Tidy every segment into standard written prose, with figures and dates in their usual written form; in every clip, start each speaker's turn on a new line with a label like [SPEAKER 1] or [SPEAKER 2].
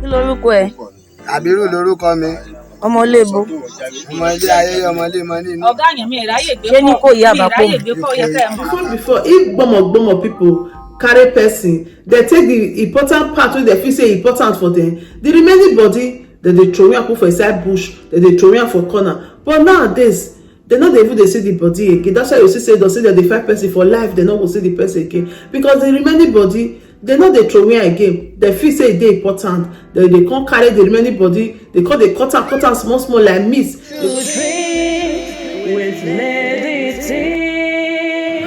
[SPEAKER 1] Kí lorúkọ ẹ?
[SPEAKER 2] Àbírù lorúkọ mi.
[SPEAKER 1] Ọmọ Ilébo.
[SPEAKER 2] Ọmọ ilé ayé ọmọ ilé mọ nínú.
[SPEAKER 3] Ọ̀gá yẹn mi ráyè gbé
[SPEAKER 1] Ṣé ní kò yí àbápò?
[SPEAKER 4] Before if gbomo people carry person, they take the important part wey they feel say important for them. The remaining body, they throw am put for inside bush, they throw am for corner. But nowadays, they no dey even dey see the body again. That's why you see say they find person for life, they no go see the person again, because the remaining body, they no dey throw am again. They feel say e dey important. They come carry the remaining body, they come dey cut am small like meat.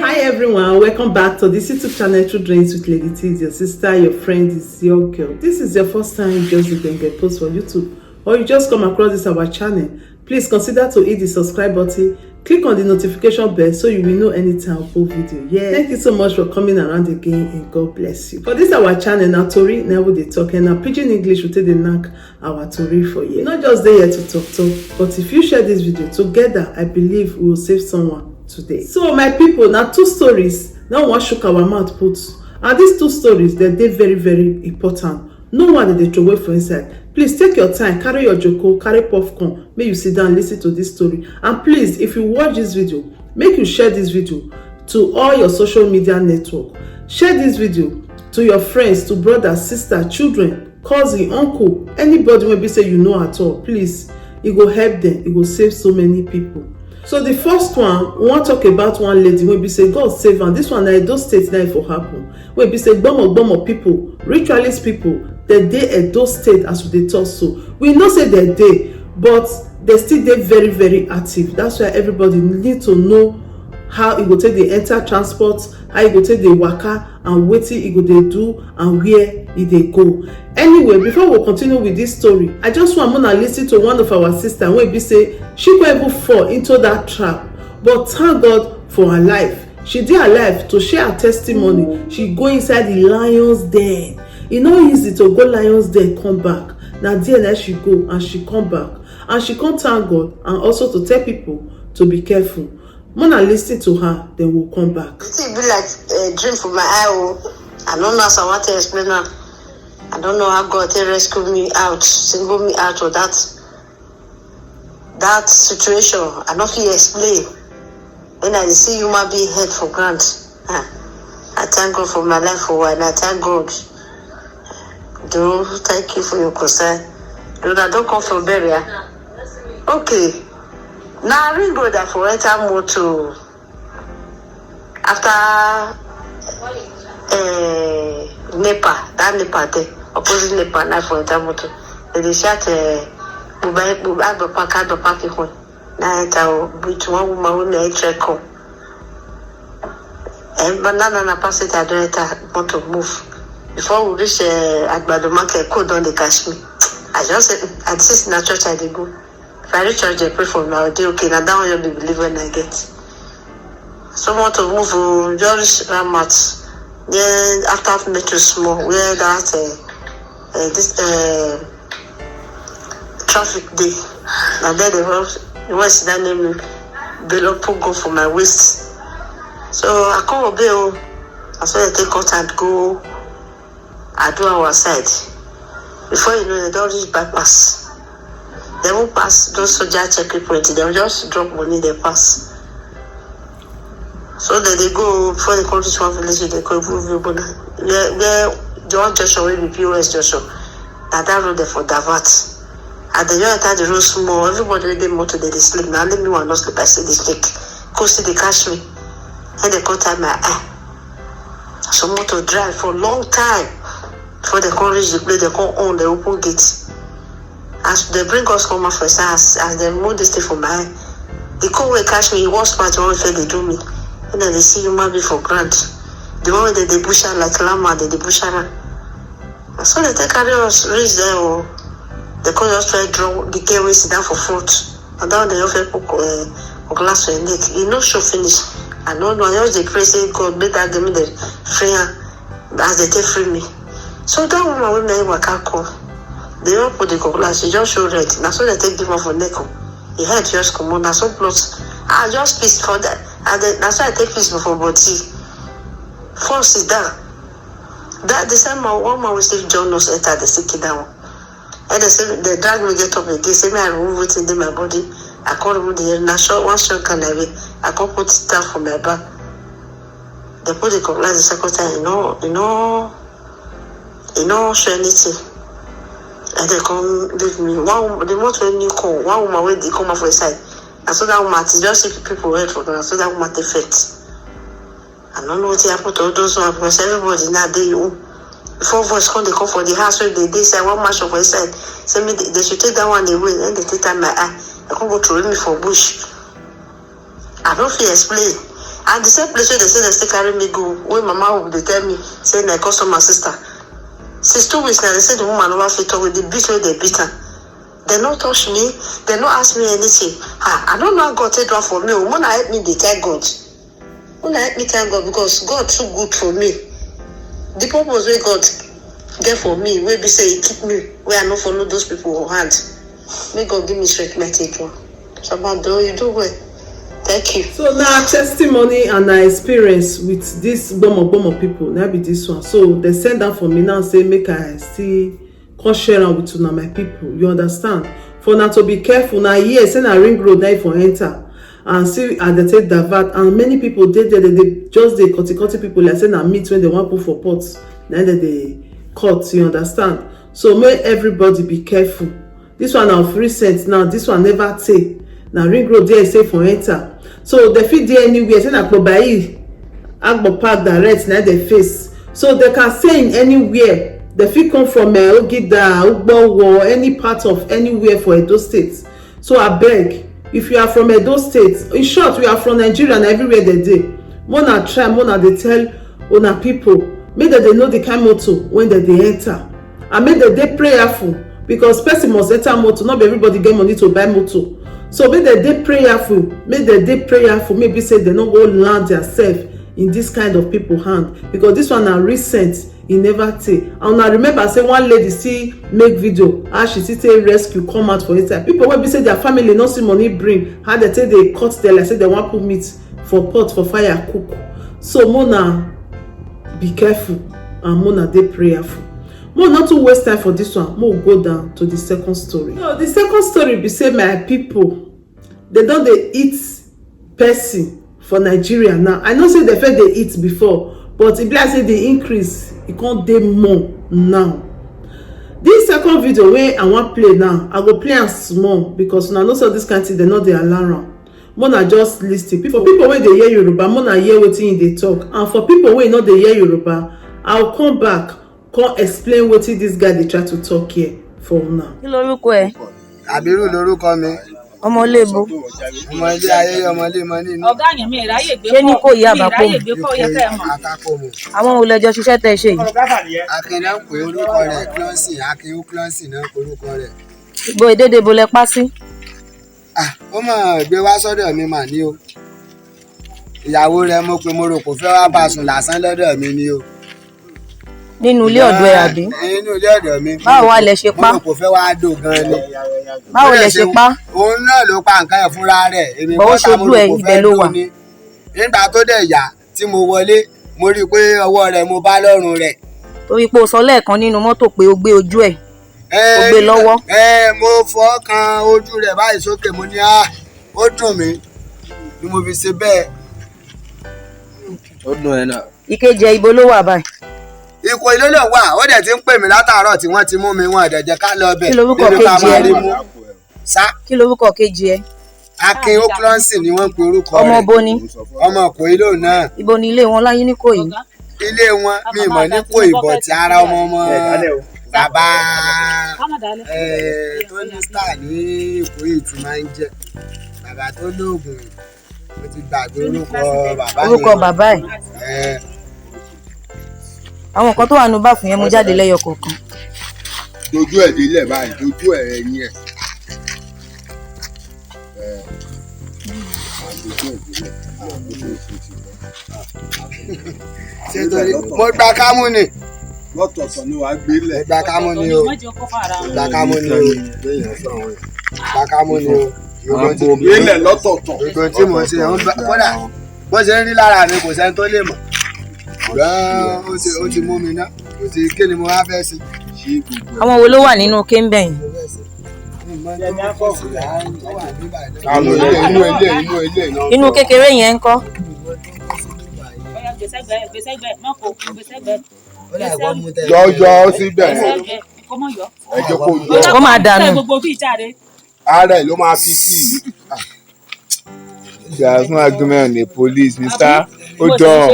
[SPEAKER 4] Hi everyone, welcome back to this YouTube channel, True Dreams with Lady T. It's your sister, your friend, is your girl. This is your first time you just get post for YouTube, or you just come across this our channel. Please consider to hit the subscribe button, click on the notification bell so you will know anytime I post video. Yeah, thank you so much for coming around again, and God bless you. For this our channel now, Tori never they talk, and now Pidgin English will take the knack our Tori for you. Not just there to talk, but if you share this video together, I believe we will save someone today. So my people, now two stories now one shook our mouth put, and these two stories they're very very important. No one that they throw away for inside. Please take your time, carry your joko, carry popcorn, make you sit down listen to this story. And please, if you watch this video, make you share this video to all your social media network. Share this video to your friends, to brothers, sisters, children, cousin, uncle, anybody wey be say you know at all. Please, it will help them, it will save so many people. So the first one, we wan talk about one lady wey be say God save am. This one na Edo State na for happen. Wey be say gbomo people, ritualist people, they dey Edo State as we dey talk so. We know say they dey, but they still dey very very active. That's why everybody need to know how e go take dey enter transport, how e go take dey waka, and wetin e go dey do and where e dey go. Anyway, before we continue with this story, I just want to listen to one of our sisters wey be say she go even fall into that trap, but thank God for her life. She dey alive to share her testimony. She go inside the lions den. E no easy to go lions den come back. Na there na she go and she come back, and she come thank God and also to tell people to be careful. Mona listen to her, then we'll come back.
[SPEAKER 5] It be like a dream for my eye. I don't know how I want to explain now. I don't know how God will rescue me out, single me out of that situation. I don't feel explain. When I see human being head for granted, I thank God for my life for a while, and I thank God. Do thank you for your concern. Do I don't come from burial. Okay. Now I really go that for enter motor after NEPA, that NEPA there, opposite NEPA now for enter motor. They shot Bubai park home. Now enter with one woman who may check come. And banana na pass it, I don't enter want to move. Before we reach Agbado market, code on the cash me. I just said at this in the church I did go. If I reach church, they pray for me. I'll do okay. Now that one you'll be believe when I get. Someone to move just Ramat. Then after metro small, where that this traffic day. And then the what's that name? Below go for my waist. So I come obey. I saw they take out and go. I do our side. Before you know, they don't reach bypass. They won't pass those soldier checking points. They'll just drop money, they pass. So then they go before they come to one village, they go where the one Joshua will be POS Joshua. That road there for Davat. And then you enter the road small, everybody they motor they sleep. Now let me one not sleep, I say they take. Cause they catch me. And they come time my eye. So motor drive for a long time. Before they come reach the place, they come on the open gate. As they bring us come out for as they move this thing for my eye, the call will catch me, was part one if they do me. And then they see human being for granted. The moment that they bush out like llama, they bush out. So they take carry us, reach there, or they come just try to draw the gateway, sit down for food. And down they offer a glass for a neck. You know, show finish. I don't know, I just pray, say, God, make that give me the free as they take free me. So that woman will make my car call. They don't put the glass, she just show red. Now so they take them off for neck. He had just come on, now so plus I just pissed for that. And then that's why I take peace before body. Force is down. That the same one man will say John knows enter the sick down. And they drag me get up again. Say me I remove it in my body. I can't remove the natural one shot can I can't put it down for my back. They put the cutlass the second time, you know, show anything. And they come leave me. They want when you call one woman where they come off the side. And so that woman just see people wait for them. So that woman they fit. I don't know what happened to all those ones because everybody now they before voice come they come for the house where they say one match of the side. Say me they should take that one away and they take time my eye. They come go through me for bush. I don't feel explain. And the same place where they say they still carry me go. When mama would they tell me say my customer sister. Since 2 weeks now they say the woman over fit with the beat where they beat her. They not touch me. They not ask me anything. I don't know how God take one for me. When I help me, they thank God. When I help me, thank God because God too good for me. The purpose where God get for me, where be say He keep me, where I not follow those people on hand. May God give me strength, my take one. So about you do well. Thank you.
[SPEAKER 4] So now testimony and our experience with this bomb of people. Now be this one. So they send that for me now. Say make I still. Come share am with una my people, you understand? For now to be careful now. Yes, say na ring road now for enter and see and they take divert and many people dey there they just dey cutty people like say na meat when they want put for pots then they cut, you understand? So make everybody be careful. This one na recent now, this one never take. Now ring road there say for enter. So they fit there anywhere, say na Agbobayi, Agbo Park direct na they face. So they can say in anywhere. The fit come from Ogida, Ugbo, or any part of anywhere for Edo State. So I beg, if you are from Edo State, in short, we are from Nigeria and everywhere they do. Mona try, Mona they tell una people, make that they know the kind motto when they enter. And make that they prayerful because person must enter motto. Not everybody get money to buy motto. So make that they prayerful, make that they prayerful. Maybe say they don't go land themselves in this kind of people hand because this one are recent. He never take. And I remember say one lady see make video how she see take rescue come out for inside. People wey be say their family no see money bring, how they take they cut their like say they want put meat for pot for fire cook. So Mona be careful and Mona dey prayerful. Mona not to waste time for this one. Mo go down to the second story. So the second story be say my people they don dey eat person for Nigeria now. I know say they first dey eat before. But if I say the increase, it can't dey more now. This second video where I want play now, I go play am small because now most of this country they know they alarm. Mona just listen. For people when they hear Yoruba, Mona hear wetin they talk. And for people when not they hear Yoruba, I'll come back, come explain wetin this guy they try to talk here for now.
[SPEAKER 1] Kí lorúkọ ẹ?
[SPEAKER 2] Abiru lorúkọ mi.
[SPEAKER 1] Ọmọ Olebo.
[SPEAKER 2] Ọmọ ilé ayé ọmọ ilé mọ́nì ní.
[SPEAKER 3] Ọ̀gá yẹn mi ráyè gbé
[SPEAKER 1] Ṣé ní kò yí àbápò?
[SPEAKER 2] Àtàkùn.
[SPEAKER 1] Àwọn olùjọ ṣiṣẹ́ tẹ́ ṣe yìí.
[SPEAKER 2] Akin náà pé orúkọ rẹ̀ Clonsin, Akin Clonsin náà pé orúkọ rẹ̀.
[SPEAKER 1] Ìgbò ìdédé bo lẹ pa sí.
[SPEAKER 2] Ó mọ̀ gbé wá sọ́dọ̀ mi mà ní o. Ìyàwó rẹ̀ mo pé mo rò kò fẹ́ wá bá sùn lásán lọ́dọ̀ mi ni o.
[SPEAKER 1] Nínú ilé ọ̀dọ̀ ẹ àbí?
[SPEAKER 2] Nínú ilé ọ̀dọ̀ mi.
[SPEAKER 1] Báwo wá lẹ ṣe pa?
[SPEAKER 2] Mo rò kò fẹ́ wá dò gan ni.
[SPEAKER 1] Báwo lẹ ṣe pa?
[SPEAKER 2] Òun náà ló pa nǹkan ẹ̀ fúnra rẹ̀. Èmi
[SPEAKER 1] Bọ́wọ́ ṣojú ẹ ibẹ̀ ló wà.
[SPEAKER 2] Nígbà tó dẹ̀ yá tí mo wọlé, mo rí i pé ọwọ́ rẹ̀ mo bá lọ́rùn rẹ̀.
[SPEAKER 1] Torí pé o sọ lẹ́ẹ̀kan nínú mọ́tò pé o gbé ojú ẹ̀. O gbé lọ́wọ́.
[SPEAKER 2] Mo fọ́ kan ojú rẹ̀ báyìí sókè mo ní ó dùn mí ni mo fi ṣe bẹ́ẹ̀. Ó dùn ẹ náà.
[SPEAKER 1] Ìkejì ibo ló wà báyìí?
[SPEAKER 2] Iko ilé ló wà, ó dẹ̀ ti ń pè mí látàárọ̀ tí wọ́n ti mú mi wọn ẹ̀dẹ̀jẹ̀ ká lọ bẹ̀.
[SPEAKER 1] Kí lorúkọ kejì ẹ?
[SPEAKER 2] Sá.
[SPEAKER 1] Kí lorúkọ kejì ẹ?
[SPEAKER 2] Akin Clonsin ni wọ́n pe orúkọ rẹ̀.
[SPEAKER 1] Ọmọ bo ni?
[SPEAKER 2] Ọmọ Ìkòyí náà.
[SPEAKER 1] Ibo ni ilé wọn láyé ní Ìkòyí?
[SPEAKER 2] Ilé wọn mi mọ̀ ní Ìkòyí bọ̀ tí ara ọmọ bàbá Tony Star ní Ìkòyí tí máa ń jẹ́. Bàbá tó lóògùn mo ti gbàgbé orúkọ bàbá yẹn.
[SPEAKER 1] Orúkọ bàbá ẹ̀? Àwọn nǹkan tó wà nínú báfù yẹn mú jáde lẹ́yọ kọ̀ọ̀kan.
[SPEAKER 6] Dojú ẹ̀ délẹ̀ báyìí, dojú ẹ̀ ẹ̀yìn ẹ̀.
[SPEAKER 2] Ṣé torí mo gba kámú ni?
[SPEAKER 6] Lọ́tọ̀ọ̀tọ̀ ni wàá gbé lẹ̀.
[SPEAKER 2] Gba kámú ni o. Gba kámú ni o. Gba kámú ni o.
[SPEAKER 6] Gbé lẹ̀ lọ́tọ̀ọ̀tọ̀.
[SPEAKER 2] Ìgbọ̀n tí mo ṣe kódà bó ṣe ń rí lára mi kò sẹ́ni tó lè mọ̀. Ṣùgbọ́n ó ti mú mi ná. kò sí kí ni mo wá fẹ́ ṣe.
[SPEAKER 1] àwọn wo ló wà nínú kéńbẹ̀ yìí. inú kékeré yẹn ń kọ́.
[SPEAKER 6] yọ síbẹ̀ ẹjọ́ kò yọ.
[SPEAKER 1] ó máa dànù.
[SPEAKER 6] ara ẹ̀ ló máa fi sí i.
[SPEAKER 3] There is no argument on the police, Mr. Ojo.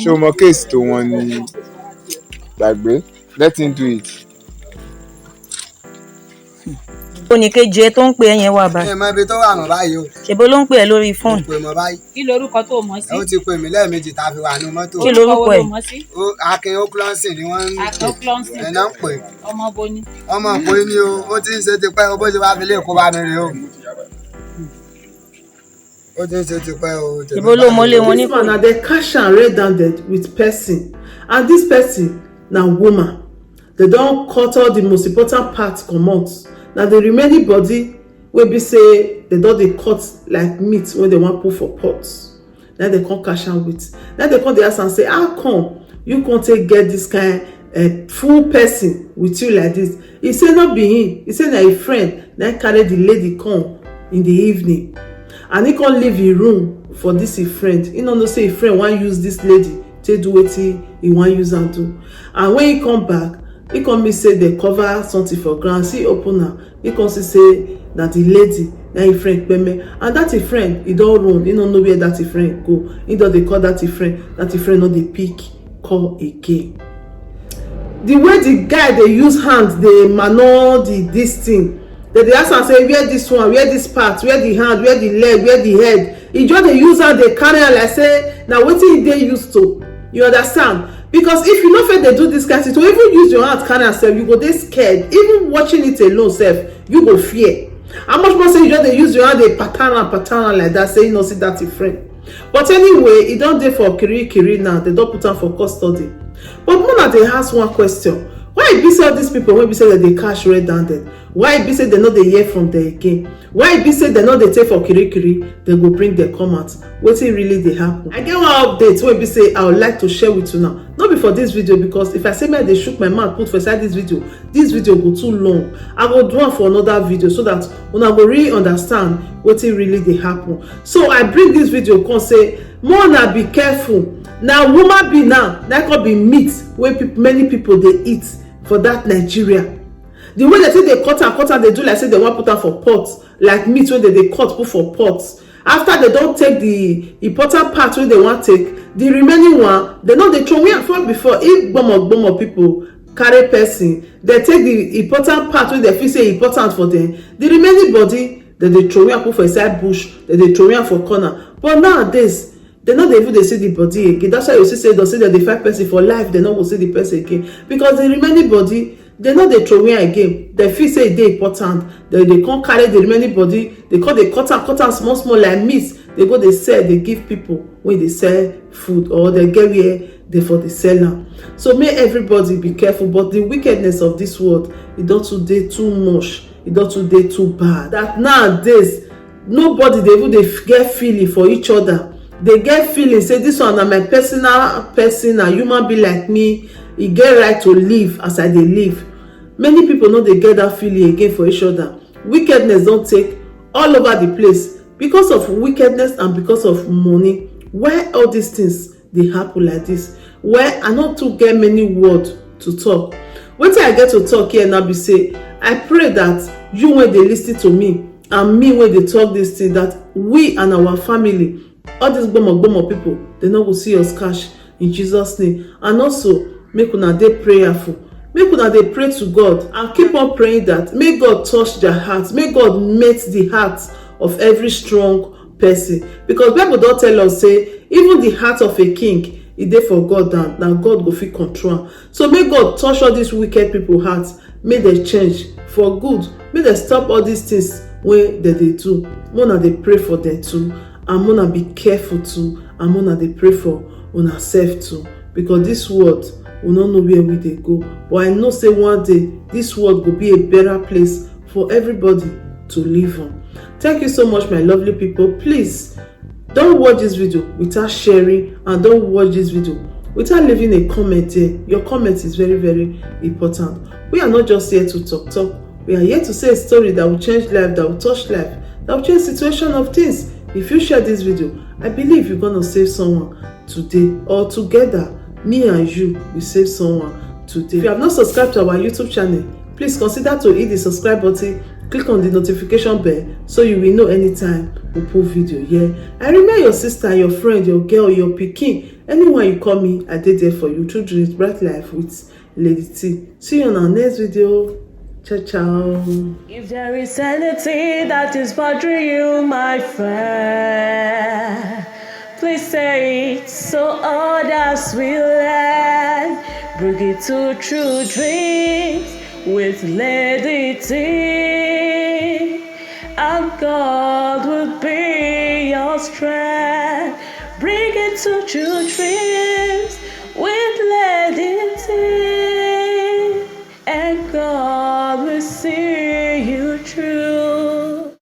[SPEAKER 3] Show more case to one. Gbàgbé, let him do it.
[SPEAKER 1] oníkejì ẹ tó ń pè ẹ yẹn wà báyìí.
[SPEAKER 2] ẹ mọ ibi tó wà mọ́ báyìí o.
[SPEAKER 1] ṣèbó ló ń pè ẹ lórí fóònù.
[SPEAKER 2] pè mọ́ báyìí.
[SPEAKER 7] kí lorúkọ tó mọ̀ sí.
[SPEAKER 2] ó ti pè mí lẹ́ẹ̀mejì tá a fi wà ní mọ́tò.
[SPEAKER 1] kí lorúkọ ẹ.
[SPEAKER 2] Akin Oklonsin ni wọ́n ń pè. ẹ̀ náà ń pè.
[SPEAKER 7] ọmọ bo ni.
[SPEAKER 2] ọmọ pé ni o ó ti ń ṣe ti pẹ́ o bó ṣe wá fi lè kó bá mi rè o. ó ti ń ṣe ti pẹ́ o.
[SPEAKER 1] ṣèbó ló mọ́lé wọn ní
[SPEAKER 4] This man na dey cash am red-handed with person, and this person na woman. They don cut all the most important part comot. Na the remaining body wey be say dem don dey cut like meat wey dem wan put for pot. Na dem come cash am with. Na dem come dey ask am say, how come you come take get this kind full person with you like this? He say no be him. He say na him friend na carry the lady come in the evening, and he come leave him room for this him friend. He no know say him friend wan use this lady take do wetin he wan use am do. And when he come back, he come mean say dem cover something for ground. See open am, he come see say na the lady na him friend peme, and that him friend he don run. He no know where that him friend go. He don dey call that him friend. That him friend no dey pick call again. The way the guy dey use hand dey manure this thing, dem dey ask am say where this one, where this part, where the hand, where the leg, where the head. He just dey use am dey carry am like say na wetin he dey used to. You understand? Because if you no fit dey do this kind thing, to even use your hand carry am sef, you go dey scared. Even watching it alone sef, you go fear. How much more say you just dey use your hand dey pattern am like that, say you no see that him friend. But anyway, e don dey for kirikiri now. They don put am for custody. But una dey ask one question: why e be say all these people wey be say dem dey cash red-handed, why e be say dem no dey hear from dem again, why e be say dem no dey take for kirikiri, dem go bring dem come out? Wetin really dey happen? I get one update wey be say I would like to share with una. No be for this video, because if I say make I dey shook my mouth put for inside this video go too long. I go do am for another video so that una go really understand wetin really dey happen. So I bring this video come say more na be careful. Na woman be now that could be meat wey many people dey eat for that Nigeria. The way they say they cut am they do like say they wan put am for pot, like meat wey they cut put for pot. After they don take the important part wey they wan take, the remaining one they no dey throw away am from before. If gbomo people carry person, they take the important part wey they feel say important for them, the remaining body they dey throw away am put for inside bush, they dey throw away am for corner. But nowadays they no dey even dey see the body again. That's why you see say dem say dem dey find person for life, they no go see the person again, because the remaining body they no dey throw away again. They feel say e dey important. They come carry the remaining body, they come dey cut am small like meat. They go dey sell, they give people when they sell food, or they get where they for the seller. So may everybody be careful. But the wickedness of this world, it don too dey too much. It don too dey too bad. That nowadays nobody dey even dey get feeling for each other. They get feeling say this one na my personal person, na human being like me. E get right to live as I dey live. Many people no dey get that feeling again for each other. Wickedness don take all over the place because of wickedness and because of money. Why all these things dey happen like this? Well, I no too get many words to talk. Wetin I get to talk here now be say I pray that you wey dey lis ten to me and me wey dey talk this thing, that we and our family, all these gbomo people, they no go see us cash in Jesus name. And also make una dey prayerful, make una dey pray to God and keep on praying that may God touch their hearts, may God mate the hearts of every strong person, because Bible don tell us say even the heart of a king e dey for God, and na God go fit control. So may God touch all these wicked people hearts, may they change for good, may they stop all these things wey dem dey do. Una dey pray for them too, and una be careful too, and una dey pray for una self too, because this world we no know where we dey go. But I know say one day this world go be a better place for everybody to live on. Thank you so much, my lovely people. Please don't watch this video without sharing, and don't watch this video without leaving a comment there. Your comment is very, very important. We are not just here to talk. We are here to say a story that will change life, that will touch life, that will change situation of things. If you share this video, I believe you're gonna save someone today, or together, me and you will save someone today. If you have not subscribed to our YouTube channel, please consider to hit the subscribe button, click on the notification bell so you will know anytime we put video here. I remain your sister, your friend, your girl, your pikin, anyone you call me, I did there for you. True Dreams, Bright Life with Lady T. See you on our next video. Ciao, ciao.
[SPEAKER 8] If there is anything that is bothering you, my friend, please say it so others will learn. Bring it to True Dreams with Lady T, and God will be your strength. Bring it to True Dreams with Lady T, and God will see you through.